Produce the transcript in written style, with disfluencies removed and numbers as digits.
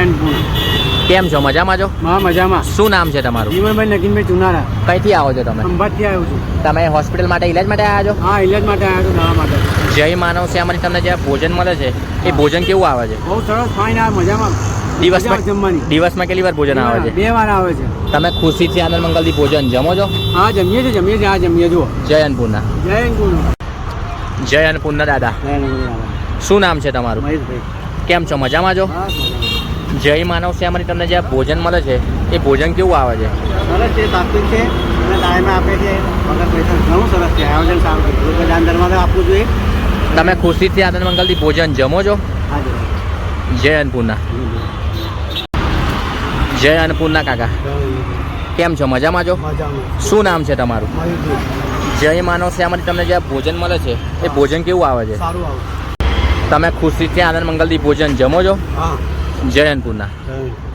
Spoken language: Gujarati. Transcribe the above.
જયંતપુર. કેમ છો? મજામાં છો? હા, મજામાં. શું નામ છે તમારું? જીવનભાઈ નગીનભાઈ ચુનારા. કઈથી આવો છો તમે? ખંભાતથી આવ્યો છું. તમે હોસ્પિટલ માટે ઇલાજ માટે આવ્યા છો? હા, ઇલાજ માટે આવ્યો છું, દવા માટે. જય માનવ સેવામાંથી તમને જે ભોજન મળે છે એ ભોજન કેવું આવે છે? બહુ સરસ, ફાઇન આવે, મજામાં. દિવસમાં જમવાની દિવસમાં કેટલી વાર ભોજન આવે છે? 2 વાર આવે છે. તમે ખુશીથી આનંદ મંગલથી ભોજન જમો છો? હા, જમીએ છીએ. હા, જમીએ જુઓ. જય અન્નપૂર્ણા. જયંતપુર. જય અન્નપૂર્ણા દાદા. શું નામ છે તમારું? મહેશભાઈ. કેમ છો? મજામાં છો? હા, મજામાં. જય માનવ સેવામાંથી તમને જે ભોજન મળે છે એ ભોજન કેવું આવે છે? સરસ છે, સાત્વિક છે અને ટાઈમે આપે છે. વગર પૈસા ઘણું સરસ છે. આયોજન સારું છે. લોકો દાન ધર્મ આપવું જોઈએ. તમે ખુશીથી આનંદ મંગલથી ભોજન જમો છો? હા, જય અન્નપૂર્ણા. જય અન્નપૂર્ણા કાકા. કેમ છો? મજામાં છો? મજામાં. શું નામ છે તમારું? મયુરભાઈ. જય માનવ સેવામાંથી તમને જે ભોજન મળે છે એ ભોજન કેવું આવે છે? સારું આવે. તમે ખુશીથી આનંદ મંગલથી ભોજન જમો છો? હા. જય અન્નપૂર્ણા. જય.